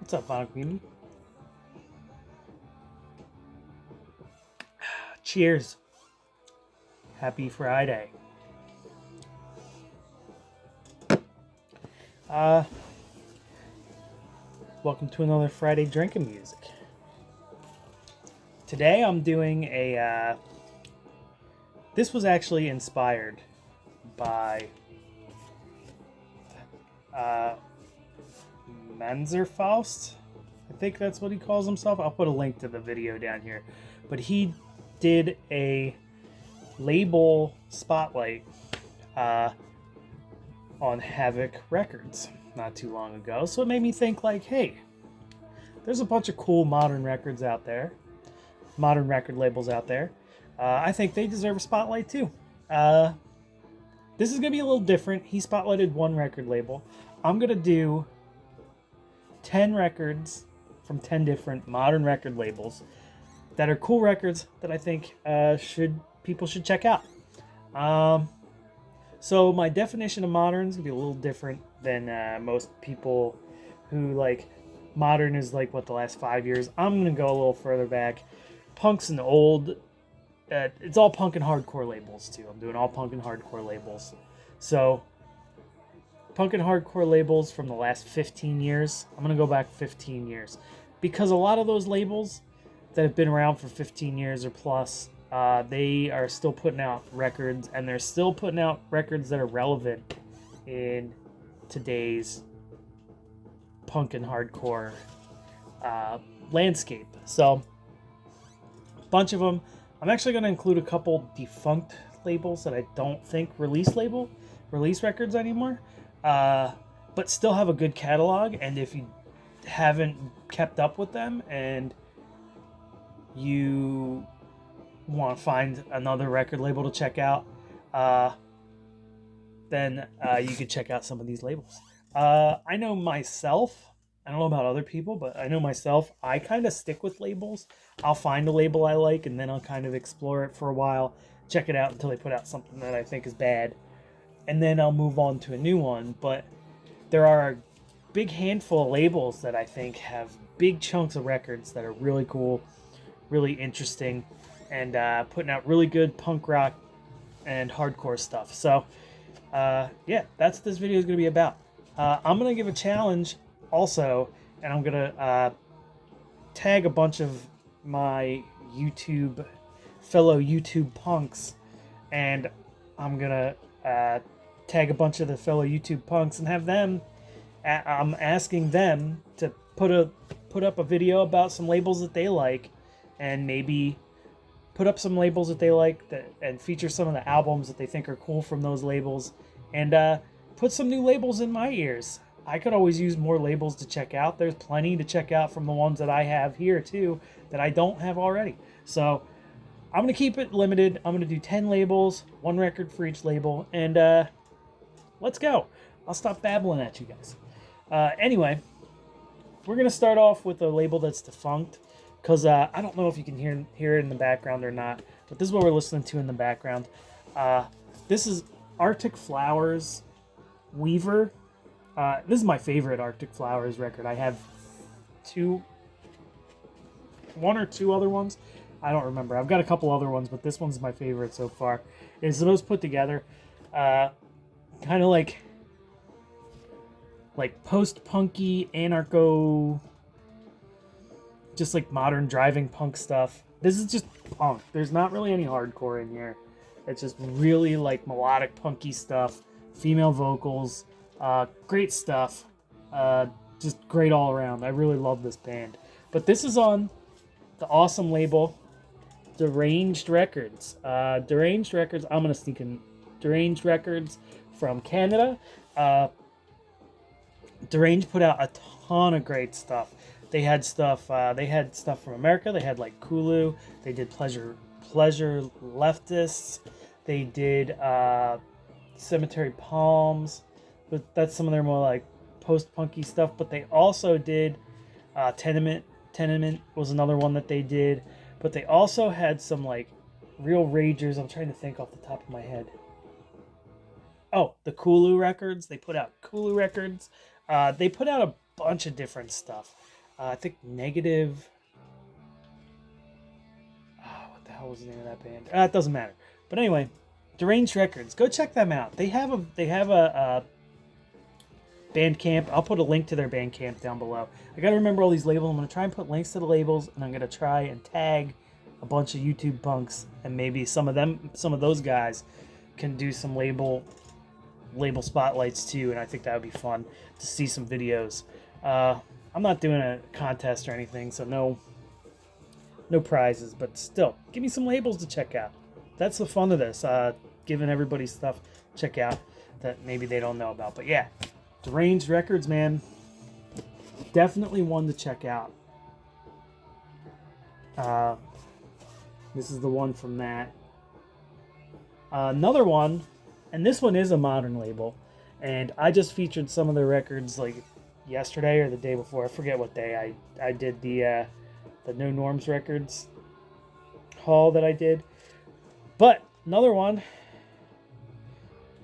What's up, Havoc community? Cheers. Happy Friday. Uh, Welcome to another Friday drinking music. Today I'm doing a. This was actually inspired by uh, Faust. I think that's what he calls himself. I'll put a link to the video down here. But he did a label spotlight on Havoc Records not too long ago. So it made me think like, hey, there's a bunch of cool modern records out there, modern record labels out there. I think they deserve a spotlight too. This is going to be a little different. He spotlighted one record label. I'm going to do 10 records from 10 different modern record labels that are cool records that I think people should check out. So my definition of modern is gonna be a little different than most people who like modern is like what the last 5 years. I'm gonna go a little further back. Punk's an old. It's all punk and hardcore labels too. I'm doing all punk and hardcore labels. So punk and hardcore labels from the last 15 years. I'm gonna go back 15 years because a lot of those labels that have been around for 15 years or plus, they are still putting out records, and they're still putting out records that are relevant in today's punk and hardcore landscape. So, a bunch of them. I'm actually going to include a couple defunct labels that I don't think release records anymore, but still have a good catalog. And if you haven't kept up with them and you want to find another record label to check out, then you could check out some of these labels. I know myself, I don't know about other people, but I know myself, I kind of stick with labels. I'll find a label I like, and then I'll kind of explore it for a while, check it out until they put out something that I think is bad, and then I'll move on to a new one. But there are a big handful of labels that I think have big chunks of records that are really cool, really interesting, and putting out really good punk rock and hardcore stuff. So, yeah, that's what this video is going to be about. I'm going to give a challenge also, and I'm going to tag a bunch of my fellow YouTube punks, and I'm going to tag a bunch of the fellow YouTube punks and have them. I'm asking them to put up a video about some labels that they like, and maybe put up some labels that they like and feature some of the albums that they think are cool from those labels, and put some new labels in my ears. I could always use more labels to check out. There's plenty to check out from the ones that I have here too that I don't have already. So I'm going to keep it limited. I'm going to do 10 labels, one record for each label, and let's go. I'll stop babbling at you guys. Anyway, we're going to start off with a label that's defunct, because I don't know if you can hear it in the background or not, but this is what we're listening to in the background. This is Arctic Flowers Weaver. This is my favorite Arctic Flowers record. I have one or two other ones. I don't remember. I've got a couple other ones, but this one's my favorite so far. It's the most put together. Kind of like post-punky, anarcho, just like modern driving punk stuff. This is just punk. There's not really any hardcore in here. It's just really like melodic punky stuff, female vocals, great stuff, just great all around. I really love this band. But this is on the awesome label Deranged Records. Deranged Records, I'm going to sneak in Deranged Records from Canada. Deranged put out a ton of great stuff. They had stuff from America. They had like Kulu. They did Pleasure Leftists. They did Cemetery Palms. But that's some of their more like post-punky stuff. But they also did Tenement. Tenement was another one that they did. But they also had some like real ragers. I'm trying to think off the top of my head. Oh, the Kulu records. They put out Kulu records. They put out a bunch of different stuff. I think Negative. Oh, what the hell was the name of that band? It doesn't matter. But anyway, Deranged Records. Go check them out. They have a Bandcamp. I'll put a link to their Bandcamp down below. I gotta remember all these labels. I'm gonna try and put links to the labels, and I'm gonna try and tag a bunch of YouTube punks, and maybe some of those guys can do some label spotlights too. And I think that would be fun to see some videos. I'm not doing a contest or anything, so no prizes, but still, give me some labels to check out. That's the fun of this, giving everybody stuff to check out that maybe they don't know about. But yeah, Deranged Records, man, definitely one to check out. This is the one from that. Another one, and this one is a modern label, and I just featured some of their records like yesterday or the day before. I forget what day I did the No Norms Records haul that I did. But another one,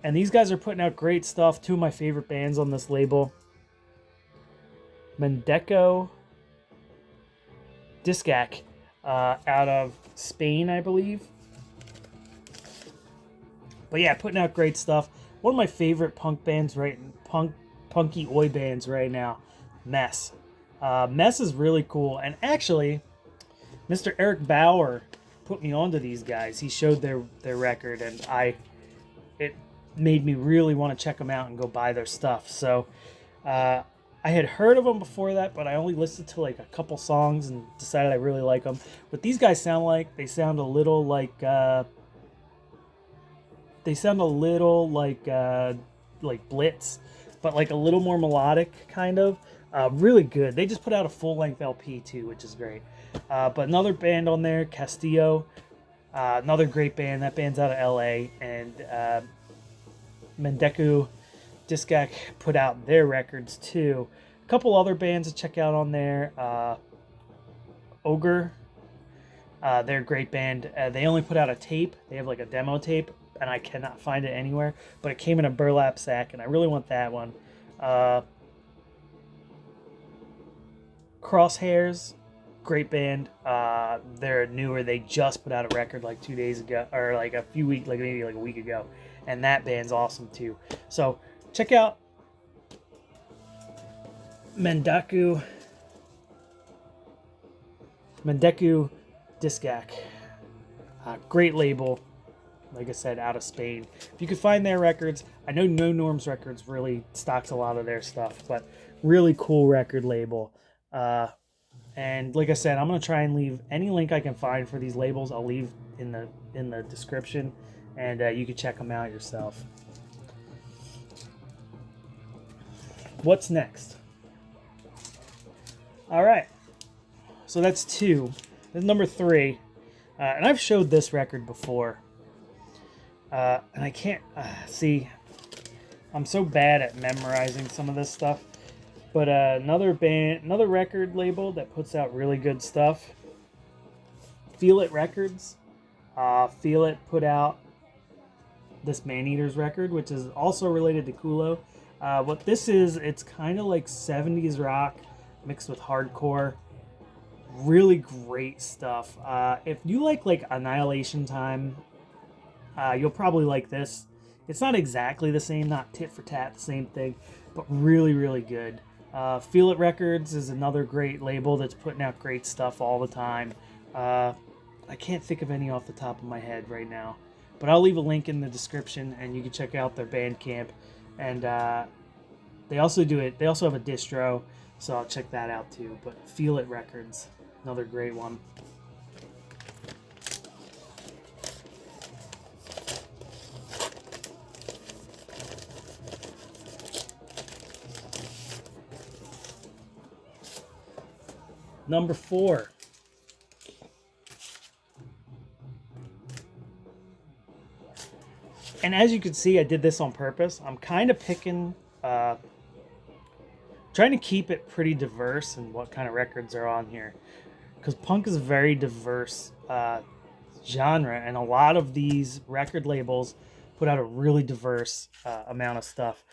and these guys are putting out great stuff. Two of my favorite bands on this label, Mendeco Discac, out of Spain, I believe. But yeah, putting out great stuff. One of my favorite punky oi bands right now, Mess. Mess is really cool, and actually, Mr. Eric Bauer put me onto these guys. He showed their record, and it made me really want to check them out and go buy their stuff. So I had heard of them before that, but I only listened to like a couple songs and decided I really like them. What these guys sound like, they sound a little like Blitz, but like a little more melodic, kind of. Really good. They just put out a full-length LP too, which is great. But another band on there, Castillo, another great band. That band's out of LA, and Mendeco Discac put out their records too. A couple other bands to check out on there. Ogre, they're a great band. They only put out a tape. They have like a demo tape, and I cannot find it anywhere, but it came in a burlap sack, and I really want that one. Crosshairs, great band. They're newer. They just put out a record like 2 days ago, or like a few weeks, like maybe like a week ago, and that band's awesome too. So check out Mendeco Discac. Great label. Like I said, out of Spain. If you could find their records, I know No Norms Records really stocks a lot of their stuff, but really cool record label. And like I said, I'm gonna try and leave any link I can find for these labels. I'll leave in the description, and you can check them out yourself. What's next? All right, so that's 2. Then number 3, and I've showed this record before. And I can't see. I'm so bad at memorizing some of this stuff. But another record label that puts out really good stuff. Feel It Records. Feel It put out this Maneaters record, which is also related to Kulo. What this is, it's kind of like 70s rock mixed with hardcore. Really great stuff. If you like Annihilation Time, you'll probably like this. It's not exactly the same, not tit for tat, the same thing, but really, really good. Feel It Records is another great label that's putting out great stuff all the time. I can't think of any off the top of my head right now, but I'll leave a link in the description, and you can check out their Bandcamp. And they also have a distro, so I'll check that out too. But Feel It Records, another great one. Number 4. And as you can see, I did this on purpose. I'm kind of picking, trying to keep it pretty diverse in what kind of records are on here. Because punk is a very diverse genre, and a lot of these record labels put out a really diverse amount of stuff.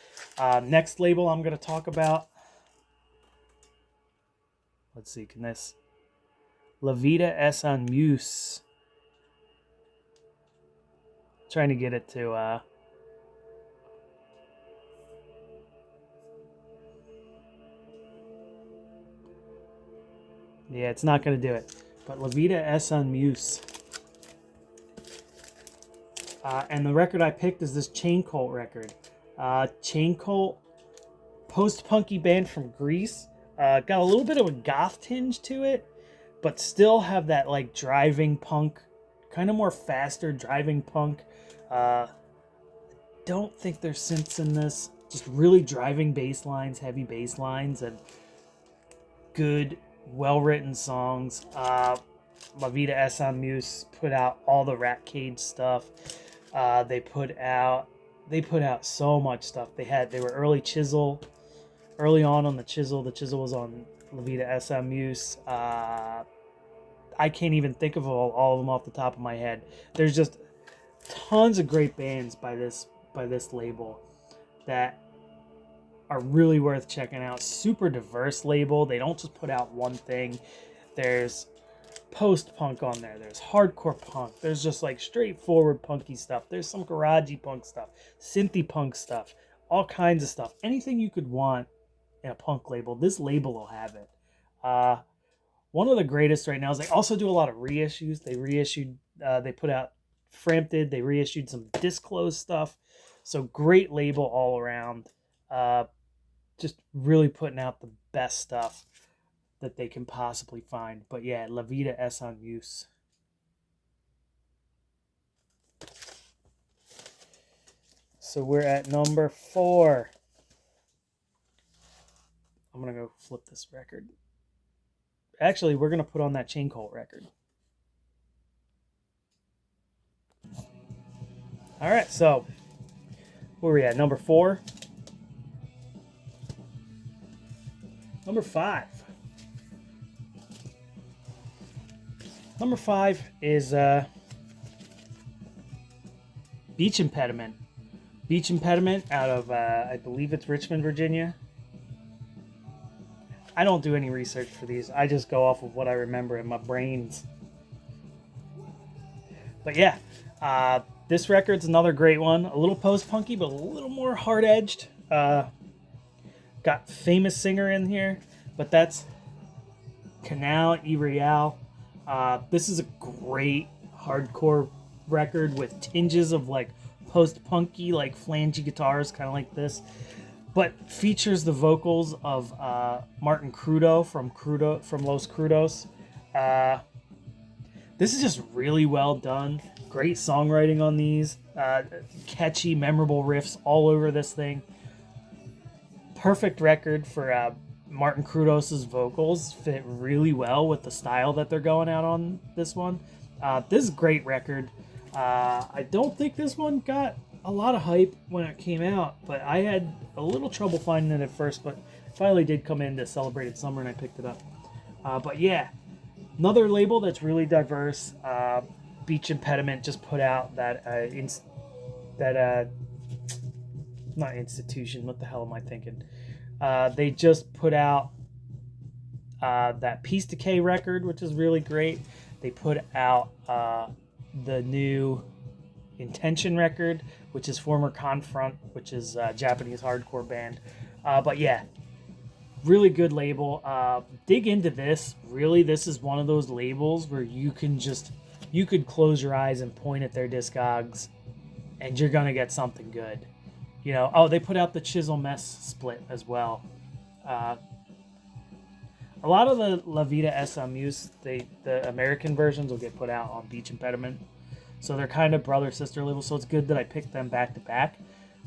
Next label I'm going to talk about, Let's see, can this... La Vida es un Muse. Trying to get it to... Yeah, it's not going to do it. But La Vida es un Muse. And the record I picked is this Chain Cult record. Chain Cult, post-punky band from Greece. Got a little bit of a goth tinge to it, but still have that like driving punk, kind of more faster driving punk. Don't think there's synths in this. Just really driving bass lines, heavy bass lines, and good, well-written songs. La Vida es un Muse put out all the Rat Cage stuff. They put out so much stuff. They were early Chisel, early on the Chisel. The Chisel was on La Vida es un Muse. I can't even think of all of them off the top of my head. There's just tons of great bands by this label that are really worth checking out. Super diverse label. They don't just put out one thing. There's post-punk on there. There's hardcore punk. There's just like straightforward punky stuff. There's some garagey punk stuff, synthy punk stuff, all kinds of stuff. Anything you could want in a punk label, this label will have it. One of the greatest right now is they also do a lot of reissues. They put out Frampted. They reissued some Disclosed stuff. So great label all around. Just really putting out the best stuff that they can possibly find. But yeah, La Vida es un Muse. So we're at number 4. I'm going to go flip this record. Actually, we're going to put on that Chain Cult record. All right, so where are we at? Number 4? Number 5. Number 5 is Beach Impediment. Beach Impediment out of, I believe it's Richmond, Virginia. I don't do any research for these. I just go off of what I remember in my brains. But yeah, this record's another great one. A little post-punky, but a little more hard-edged. Got famous singer in here, but that's Canal y Real. This is a great hardcore record with tinges of like post-punky, like flangey guitars, kind of like this, but features the vocals of Martin Crudo from Los Crudos. This is just really well done. Great songwriting on these. Catchy, memorable riffs all over this thing. Perfect record for Martin Crudos' vocals. Fit really well with the style that they're going out on this one. This is a great record. I don't think this one got a lot of hype when it came out, but I had a little trouble finding it at first, but finally did come into Celebrated Summer and I picked it up. But yeah, another label that's really diverse. Beach Impediment just put out that not institution. What the hell am I thinking? They just put out that Peace Decay record, which is really great. They put out the new Intention record, which is former Confront, which is a Japanese hardcore band. But yeah, really good label. Dig into this. Really, this is one of those labels where you could close your eyes and point at their discogs and you're gonna get something good. You know, oh, they put out the Chisel Mess split as well. A lot of the La Vida es un Muse, the American versions will get put out on Beach Impediment. So they're kind of brother-sister labels, so it's good that I picked them back to back.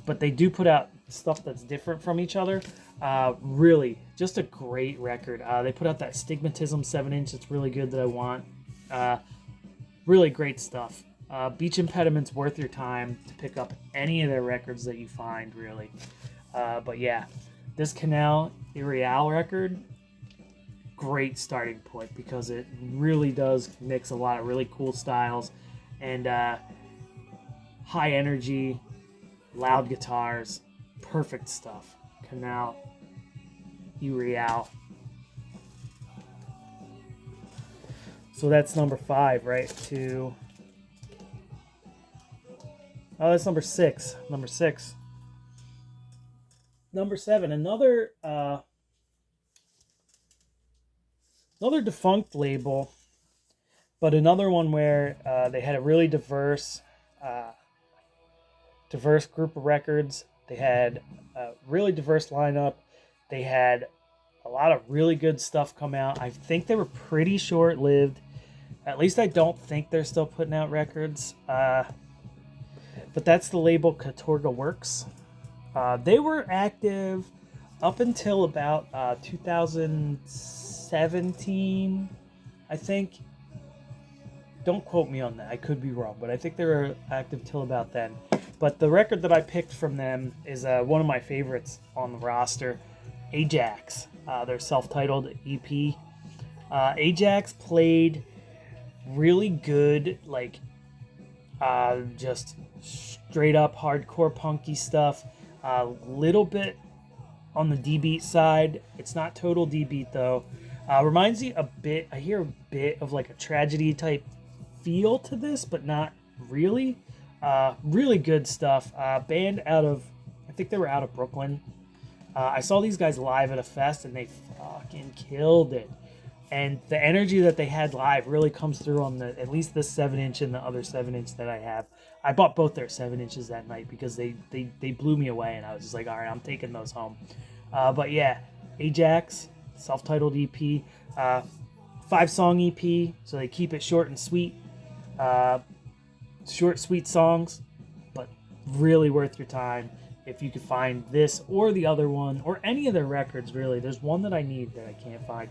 But they do put out stuff that's different from each other. Really, just a great record. They put out that Stigmatism 7-inch. It's really good that I want. Really great stuff. Beach Impediment's worth your time to pick up any of their records that you find, really. But yeah, this Canal y Real record, great starting point because it really does mix a lot of really cool styles and high energy, loud guitars, perfect stuff. Canal y Real. So that's number 5, right? Oh, that's number 6. Number 6. Number 7. Another defunct label, but another one where they had a really diverse group of records. They had a really diverse lineup. They had a lot of really good stuff come out. I think they were pretty short-lived. At least I don't think they're still putting out records. But that's the label Katorga Works. They were active up until about 2017, I think. Don't quote me on that. I could be wrong, but I think they were active till about then. But the record that I picked from them is one of my favorites on the roster, Ajax, their self-titled EP. Ajax played really good, like just straight up hardcore punky stuff. A little bit on the D-beat side. It's not total D-beat though. Reminds me a bit. I hear a bit of like a tragedy type feel to this, but not really. Really good stuff. Band out of, I think they were out of Brooklyn. I saw these guys live at a fest and they fucking killed it. And the energy that they had live really comes through on at least this 7-inch and the other 7-inch that I have. I bought both their 7-inches that night because they blew me away, and I was just like, all right, I'm taking those home. But yeah, Ajax, self-titled EP, 5-song EP, so they keep it short and sweet. Short, sweet songs, but really worth your time if you could find this or the other one or any of their records. Really, there's one that I need that I can't find.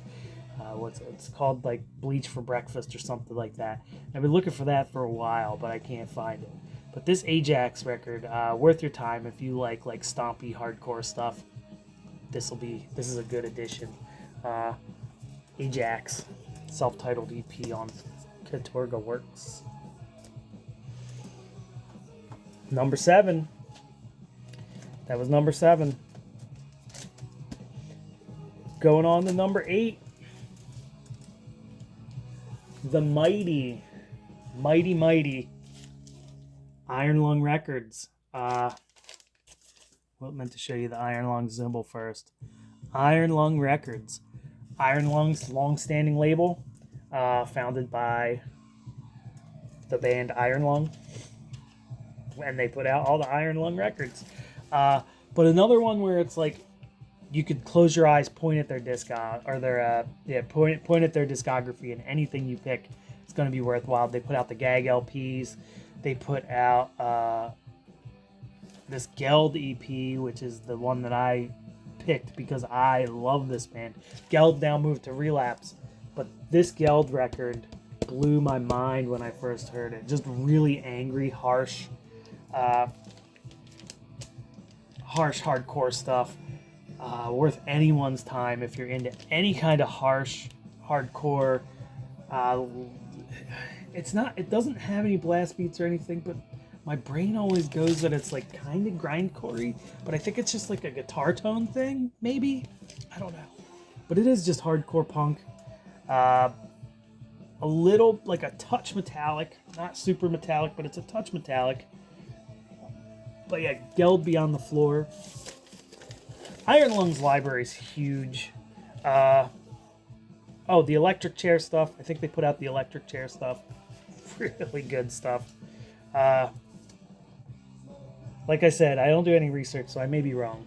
It's called like Bleach for Breakfast or something like that. I've been looking for that for a while, but I can't find it. But this Ajax record, worth your time if you like stompy hardcore stuff. This is a good addition. Ajax, self-titled EP on Katorga Works. Number 7. That was number 7. Going on to number 8. The mighty Iron Lung Records. Well, I meant to show you the Iron Lung symbol first. Iron Lung Records. Iron Lung's long-standing label, founded by the band Iron Lung, and they put out all the Iron Lung records. But another one where it's like you could close your eyes, point at their point at their discography, and anything you pick is going to be worthwhile. They put out the Gag LPs. They put out this Geld EP, which is the one that I picked because I love this band. Geld now moved to Relapse, but this Geld record blew my mind when I first heard it. Just really angry, harsh hardcore stuff. Worth anyone's time if you're into any kind of harsh hardcore. It doesn't have any blast beats or anything, but my brain always goes that it's like kind of grindcore-y, but I think it's just like a guitar tone thing, maybe? I don't know. But it is just hardcore punk. A little, like a touch metallic. Not super metallic, but it's a touch metallic. But yeah, Geld Beyond the Floor. Iron Lung's library is huge. The electric chair stuff. I think they put out the electric chair stuff. Really good stuff. Like I said, I don't do any research, so I may be wrong.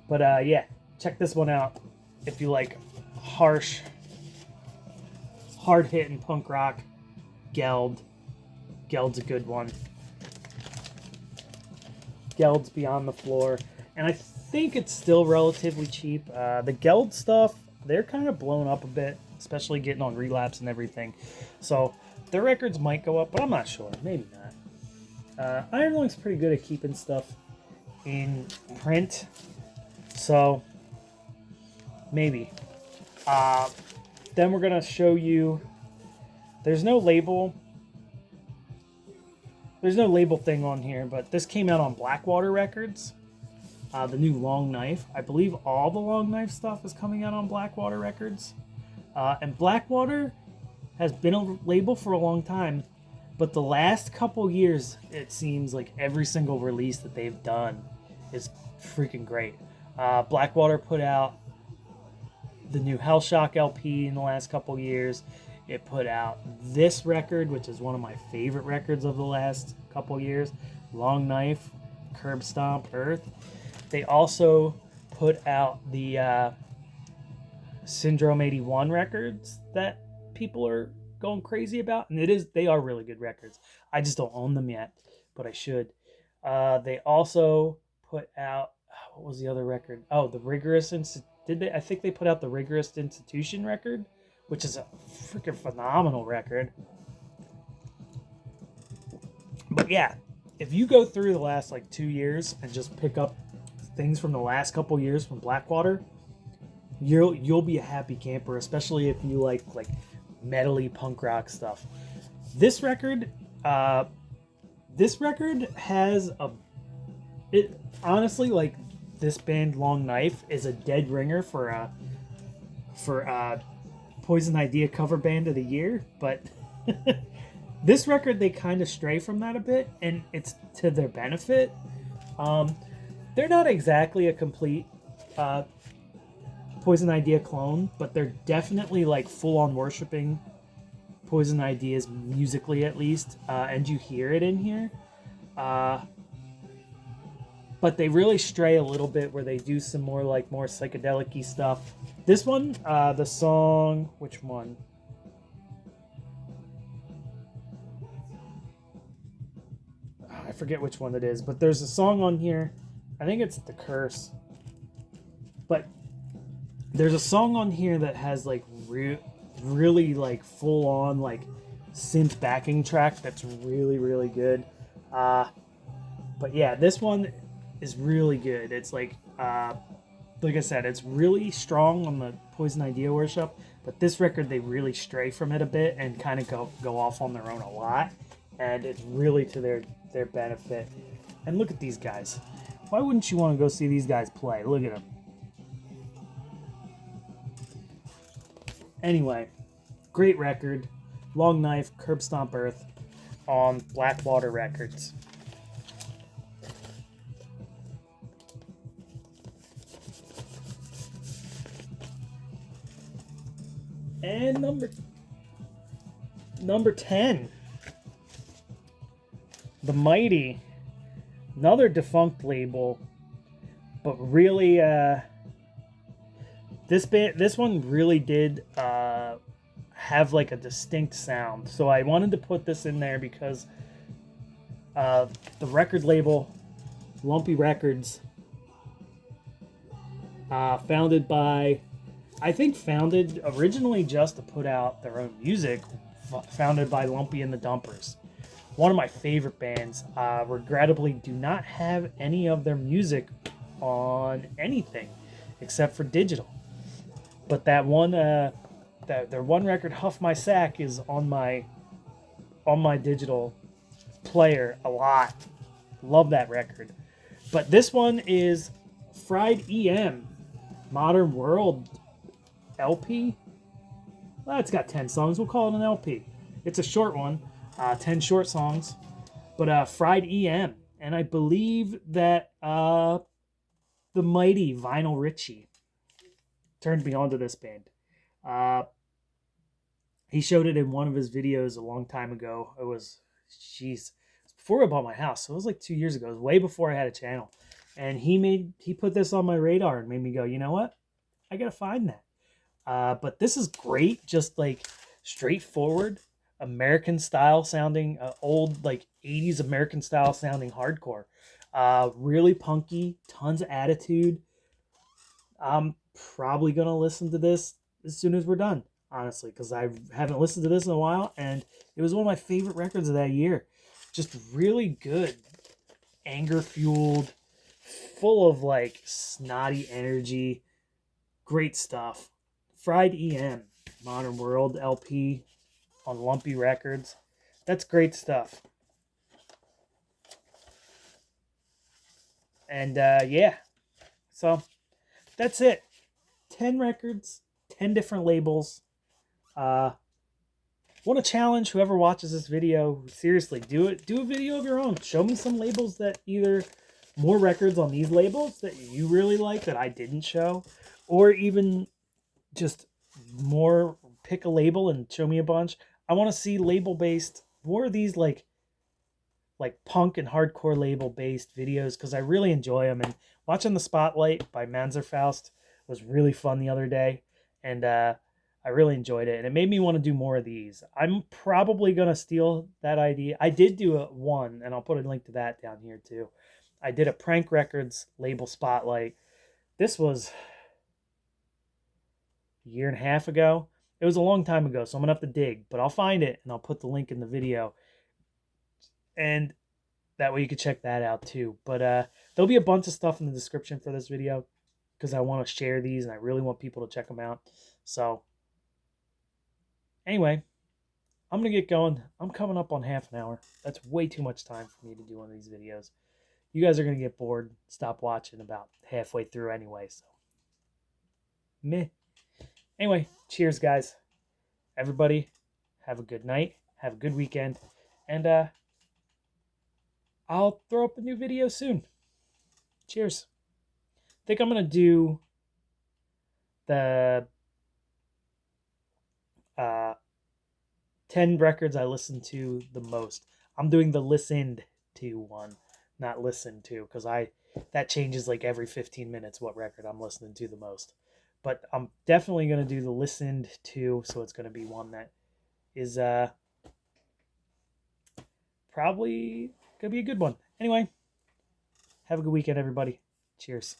But yeah, check this one out if you like harsh, hard-hitting punk rock. Geld. Geld's a good one. Geld's Beyond the Floor. And I think it's still relatively cheap. The Geld stuff, they're kind of blown up a bit, especially getting on Relapse and everything. So their records might go up, but I'm not sure. Maybe not. Iron Lung's pretty good at keeping stuff in print, so maybe. Then we're going to show you, there's no label thing on here, but this came out on Blackwater Records, the new Long Knife. I believe all the Long Knife stuff is coming out on Blackwater Records. And Blackwater has been a label for a long time, but the last couple years, it seems like every single release that they've done is freaking great. Blackwater put out the new Hellshock LP in the last couple years. It put out this record, which is one of my favorite records of the last couple years, Long Knife, Curb Stomp, Earth. They also put out the Syndrome 81 records that people are going crazy about, and they are really good records. I just don't own them yet, but I should. They also put out, what was the other record? Oh, the Rigorous I think they put out the Rigorous Institution record, which is a freaking phenomenal record. But yeah, if you go through the last like 2 years and just pick up things from the last couple years from Blackwater, you'll be a happy camper, especially if you like metally punk rock stuff. This record has it honestly, like, this band Long Knife is a dead ringer for Poison Idea cover band of the year, but this record, they kind of stray from that a bit, and it's to their benefit. They're not exactly a complete Poison Idea clone, but they're definitely like full on worshiping Poison Ideas musically, at least, and you hear it in here. But they really stray a little bit where they do some more psychedelic-y stuff. This one, the song, which one? I forget which one it is, but there's a song on here. I think it's The Curse. But there's a song on here that has like really like full on like synth backing track that's really, really good. But yeah, this one is really good. It's like I said, it's really strong on the Poison Idea worship, but this record, they really stray from it a bit and kind of go off on their own a lot, and it's really to their benefit. And look at these guys. Why wouldn't you want to go see these guys play? Look at them. Anyway, great record. Long Knife, Curb Stomp Earth on Blackwater Records. And number 10, The Mighty, another defunct label, but really this one really did have like a distinct sound. So I wanted to put this in there because the record label, Lumpy Records, founded originally just to put out their own music, founded by Lumpy and the Dumpers. One of my favorite bands. Regrettably, do not have any of their music on anything except for digital. But that one, their one record, Huff My Sack, is on my digital player a lot. Love that record. But this one is Fried EM, Modern World LP. Well, it's got 10 songs. We'll call it an LP. It's a short one, 10 short songs, but Fried EM. And I believe that the mighty Vinyl Richie turned me on to this band. He showed it in one of his videos a long time ago. It was before I bought my house. So it was like 2 years ago. It was way before I had a channel. And he put this on my radar and made me go, you know what? I gotta find that. But this is great, just like straightforward American style sounding, old like 80s American style sounding hardcore. Really punky, tons of attitude. I'm probably gonna listen to this as soon as we're done, honestly, because I haven't listened to this in a while, and it was one of my favorite records of that year. Just really good, anger fueled, full of like snotty energy. Great stuff. Fried EM, Modern World LP on Lumpy Records. That's great stuff. And yeah, so that's it. 10 records, 10 different labels. want to challenge whoever watches this video. Seriously, do it. Do a video of your own. Show me some labels that either more records on these labels that you really like that I didn't show, or even just more. Pick a label and show me a bunch. I want to see label based more of these like punk and hardcore label based videos because I really enjoy them. And watching the Spotlight by Manzerfaust was really fun the other day, and I really enjoyed it, and it made me want to do more of these. I'm probably gonna steal that idea. I did do one, and I'll put a link to that down here too. I did a Prank Records label Spotlight. This was a year and a half ago. It was a long time ago, so I'm gonna have to dig, but I'll find it and I'll put the link in the video. And that way you can check that out too. But there'll be a bunch of stuff in the description for this video because I want to share these and I really want people to check them out. So anyway, I'm going to get going. I'm coming up on half an hour. That's way too much time for me to do one of these videos. You guys are going to get bored, stop watching about halfway through anyway. So meh. Anyway, cheers guys. Everybody have a good night. Have a good weekend. And I'll throw up a new video soon. Cheers. I think I'm going to do the 10 records I listen to the most. I'm doing the listened to one, not listened to, because that changes like every 15 minutes what record I'm listening to the most. But I'm definitely going to do the listened to, so it's going to be one that is probably going to be a good one. Anyway, have a good weekend, everybody. Cheers.